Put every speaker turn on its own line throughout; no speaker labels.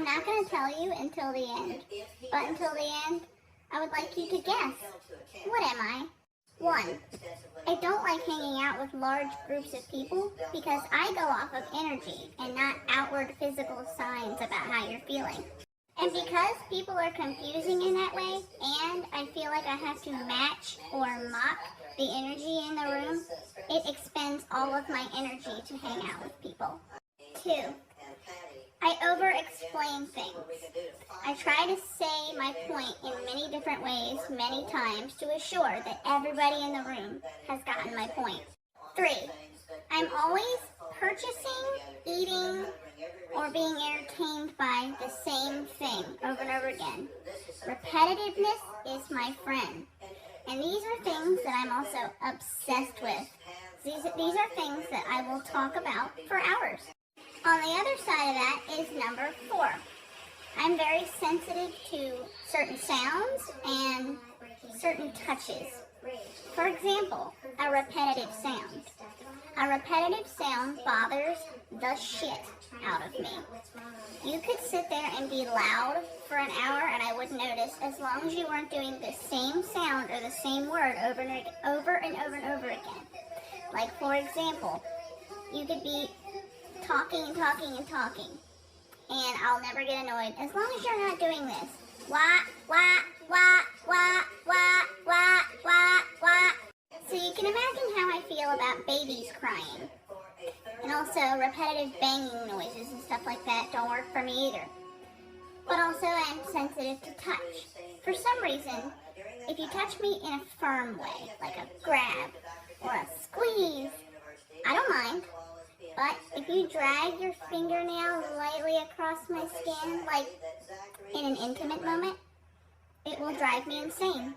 I'm not going to tell you until the end. But until the end, I would like you to guess. What am I? 1. I don't like hanging out with large groups of people because I go off of energy and not outward physical signs about how you're feeling. And because people are confusing in that way, and I feel like I have to match or mock the energy in the room, it expends all of my energy to hang out with people. 2. I over-explain things. I try to say my point in many different ways, many times, to assure that everybody in the room has gotten my point. 3. I'm always purchasing, eating, or being entertained by the same thing over and over again. Repetitiveness is my friend. And these are things that I'm also obsessed with. These are things that I will talk about for hours. On the other side of that is number 4. I'm very sensitive to certain sounds and certain touches. For example, a repetitive sound. A repetitive sound bothers the shit out of me. You could sit there and be loud for an hour and I wouldn't notice, as long as you weren't doing the same sound or the same word over and over and over again. Like, for example, you could be talking and talking and talking, and I'll never get annoyed as long as you're not doing this. Wah, wah, wah, wah, wah, wah, wah, wah. So you can imagine how I feel about babies crying. And also repetitive banging noises and stuff like that don't work for me either. But also I'm sensitive to touch. For some reason, if you touch me in a firm way, like a grab or a squeeze, I don't mind. But if you drag your fingernail lightly across my skin, like in an intimate moment, it will drive me insane.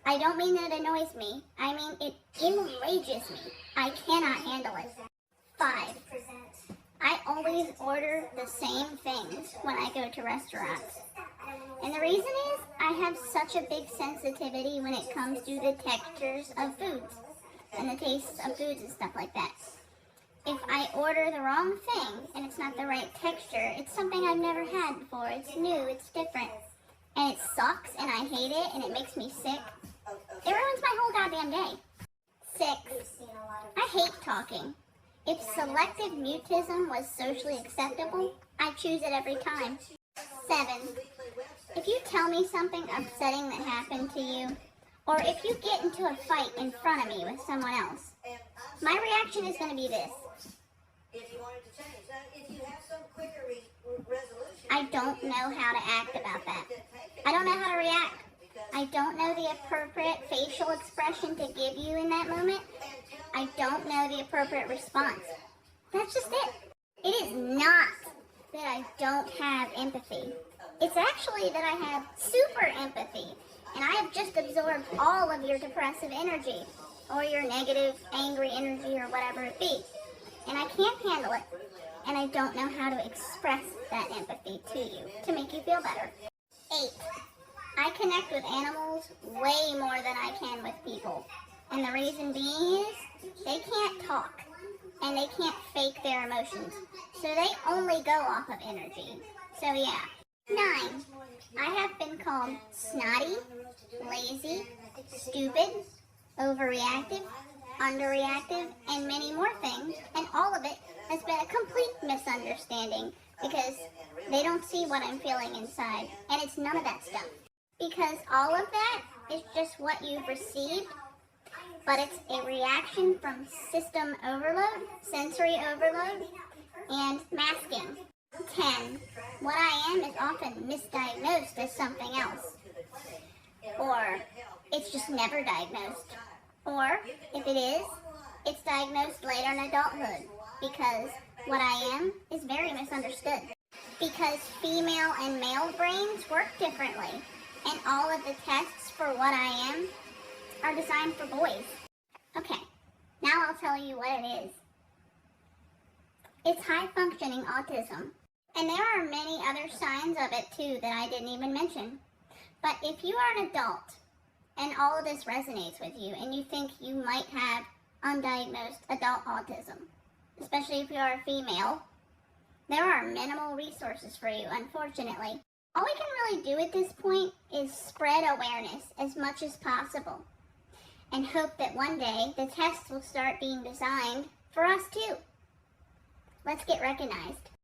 I don't mean that it annoys me. I mean it enrages me. I cannot handle it. 5. I always order the same things when I go to restaurants. And the reason is I have such a big sensitivity when it comes to the textures of foods and the tastes of foods and stuff like that. If I order the wrong thing and it's not the right texture, it's something I've never had before, it's new, it's different, and it sucks and I hate it and it makes me sick, it ruins my whole goddamn day. 6. I hate talking. If selective mutism was socially acceptable, I'd choose it every time. 7. If you tell me something upsetting that happened to you, or if you get into a fight in front of me with someone else, my reaction is going to be this. I don't know how to act about that. I don't know how to react. I don't know the appropriate facial expression to give you in that moment. I don't know the appropriate response. That's just it. It is not that I don't have empathy. It's actually that I have super empathy. And I have just absorbed all of your depressive energy, or your negative, angry energy, or whatever it be. And I can't handle it. And I don't know how to express that empathy to you to make you feel better. 8. I connect with animals way more than I can with people. And the reason being is they can't talk. And they can't fake their emotions. So they only go off of energy. So yeah. 9. I have been called snotty, lazy, stupid, overreactive, underreactive, and many more things, and all of it has been a complete misunderstanding because they don't see what I'm feeling inside, and it's none of that stuff. Because all of that is just what you've received, but it's a reaction from system overload, sensory overload, and masking. 10. What I am is often misdiagnosed as something else. Or it's just never diagnosed. Or if it is, it's diagnosed later in adulthood. Because what I am is very misunderstood. Because female and male brains work differently. And all of the tests for what I am are designed for boys. Okay, now I'll tell you what it is. It's high-functioning autism. And there are many other signs of it too that I didn't even mention. But if you are an adult and all of this resonates with you and you think you might have undiagnosed adult autism, especially if you are a female, There are minimal resources for you, unfortunately. All we can really do at this point is spread awareness as much as possible and hope that one day the tests will start being designed for us too. Let's get recognized.